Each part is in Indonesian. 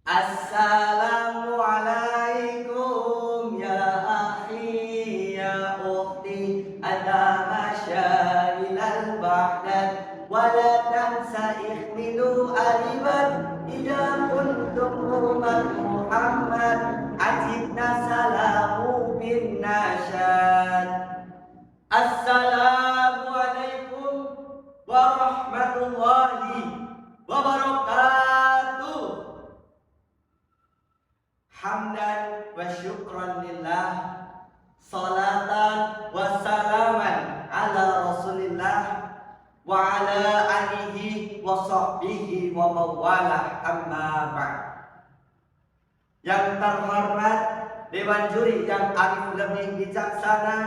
Assalamualaikum ya akhi ya ukhti ada masyaril bahdan wala tansa ikhmilu aliman idza kuntum umat Muhammad ajibna salamu bin nasyad. Assalamualaikum warahmatullahi wabarakatuh. Hamdan wa syukran lillah, salatan wa salaman ala rasulillah wa ala alihi wa sahbihi wa mawalah, amma ba'd. Yang terhormat Dewan Juri yang arif lebih bijaksana,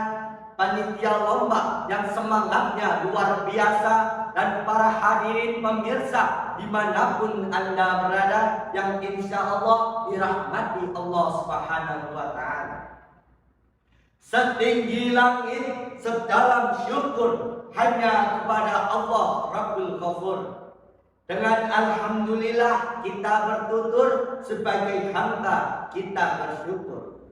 panitia lomba yang semangatnya luar biasa, dan para hadirin pemirsa dimanapun Anda berada yang insya Allah dirahmati Allah Subhanahu wa Ta'ala. Setinggi langit, sedalam syukur hanya kepada Allah Rabbul Ghafur. Dengan alhamdulillah kita bertutur sebagai hamba, kita bersyukur.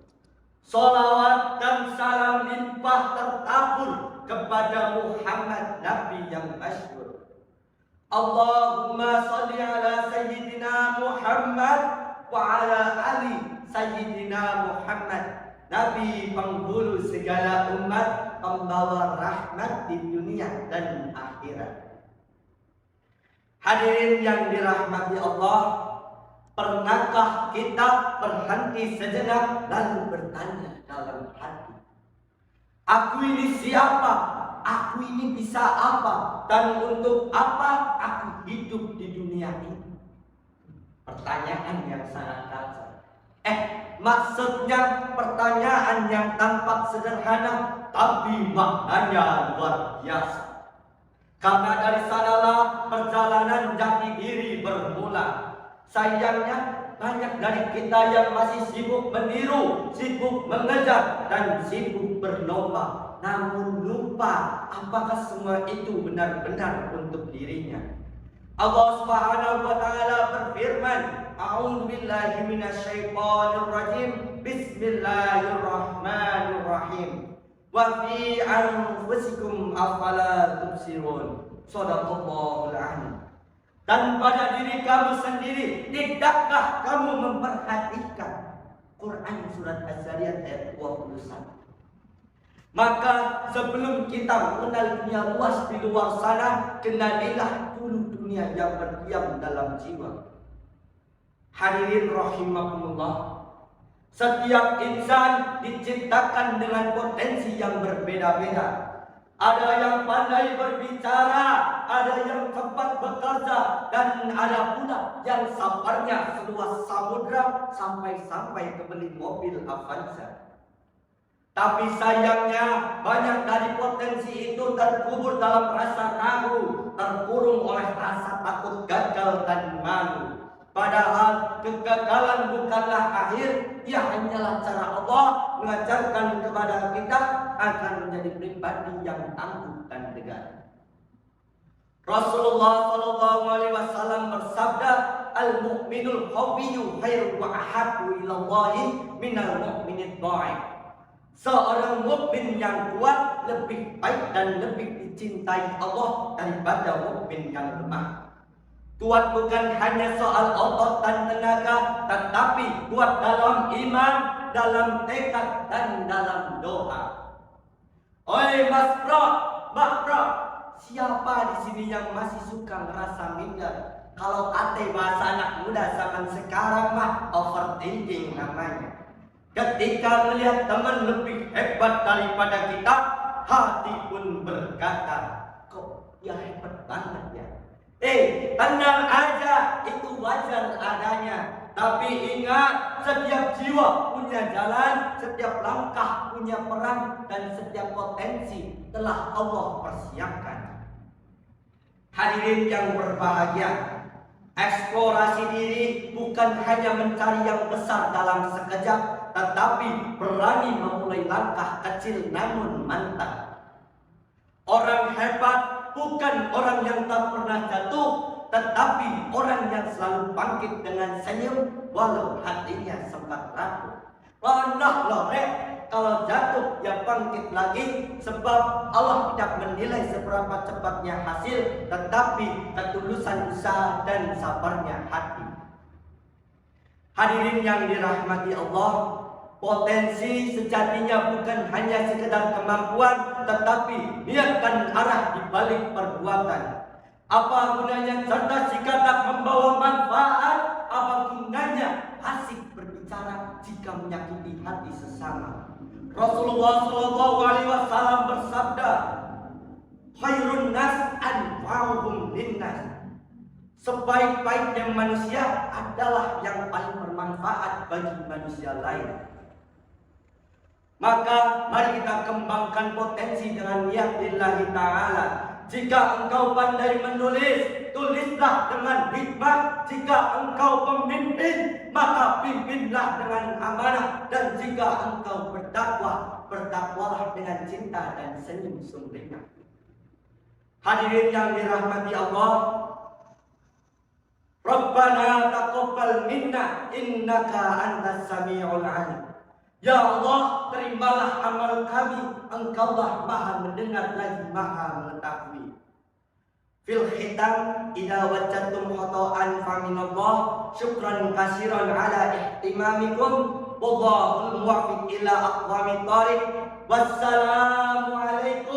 Salawat dan salam limpah tertabur kepada Muhammad Nabi yang masyhur. Allahumma salli ala Sayyidina Muhammad wa ala ali Sayyidina Muhammad, Nabi penghulu segala umat, pembawa rahmat di dunia dan akhirat. Hadirin yang dirahmati Allah, pernahkah kita berhenti sejenak lalu bertanya dalam hati, aku ini siapa? Aku ini bisa apa? Dan untuk apa aku hidup di dunia ini? Pertanyaan yang sangat tajam. Maksudnya pertanyaan yang tampak sederhana, tapi maknanya luar biasa. Karena dari sanalah perjalanan jati diri bermula. Sayangnya banyak dari kita yang masih sibuk meniru, sibuk mengejar, dan sibuk berlomba, namun lupa apakah semua itu benar-benar untuk dirinya. Allah Subhanahu wa Ta'ala berfirman, A'udzu billahi minasyaitonir rajim. Bismillahirrahmanirrahim. Wa fi anfusikum afala tubsirun. Shadaqallahul azim. Dan pada diri kamu sendiri, tidakkah kamu memperhatikan? Quran surat Az-Zariyat ayat 21. Maka sebelum kita mengenal dunia luas di luar sana, kenalilah dulu dunia yang berdiam dalam jiwa. Hadirin rahimakumullah, setiap insan diciptakan dengan potensi yang berbeda-beda. Ada yang pandai berbicara, ada yang cepat bekerja, dan ada pula yang sabarnya seluas samudra sampai kebeli mobil Avanza. Tapi sayangnya banyak dari potensi itu terkubur dalam rasa ragu, terkurung oleh rasa takut gagal dan malu. Padahal kegagalan bukanlah akhir, ia hanyalah cara Allah mengajarkan kepada kita agar menjadi pribadi yang tangguh dan tegar. Rasulullah SAW bersabda, al-mu'minul qawiyyu khairun wa ahabbu ilallahi minal mu'minid dha'if. Seorang mukmin yang kuat lebih baik dan lebih dicintai Allah daripada mukmin yang lemah. Kuat bukan hanya soal otot dan tenaga, tetapi kuat dalam iman, dalam tekad, dan dalam doa. Oi Mas Bro, Mbak Bro, siapa di sini yang masih suka ngerasa minder? Kalau kata bahasa anak muda zaman sekarang mah overthinking namanya. Ketika melihat teman lebih hebat daripada kita, hati pun berkata, kok dia hebat banget ya? Tenang aja, itu wajar adanya. Tapi ingat, setiap jiwa punya jalan, setiap langkah punya peran, dan setiap potensi telah Allah persiapkan. Hadirin yang berbahagia, eksplorasi diri bukan hanya mencari yang besar dalam sekejap, tetapi berani memulai langkah kecil namun mantap. Orang hebat bukan orang yang tak pernah jatuh, tetapi orang yang selalu bangkit dengan senyum walau hatinya sempat rapuh. Loh, kalau jatuh ya bangkit lagi, sebab Allah tidak menilai seberapa cepatnya hasil, tetapi ketulusan usaha dan sabarnya hati. Hadirin yang dirahmati Allah, potensi sejatinya bukan hanya sekedar kemampuan, tetapi niat dan arah di balik perbuatan. Apa gunanya cerdas jika tak membawa manfaat? Apa gunanya asik berbicara jika menyakiti hati sesama? Rasulullah SAW bersabda, "Khairun nas anfa'uhum linnas." Sebaik-baiknya manusia adalah yang paling bermanfaat bagi manusia lain. Maka mari kita kembangkan potensi dengan niat lillahi ta'ala. Jika engkau pandai menulis, tulislah dengan hikmah. Jika engkau pemimpin, maka pimpinlah dengan amanah. Dan jika engkau berdakwah, berdakwahlah dengan cinta dan senyum sumringah. Hadirin yang dirahmati Allah, Rabbana taqabbal minna innaka antas sami'ul alim. Ya Allah, terimalah amal kami, Engkaulah Maha mendengar lagi Maha mengetahui. Fil khitam, idza wajadtum khata'an faminallah, syukran katsiran ala ihtimamikum, wallahul muwaffiq ila aqwamit thariq. Wassalamu alaikum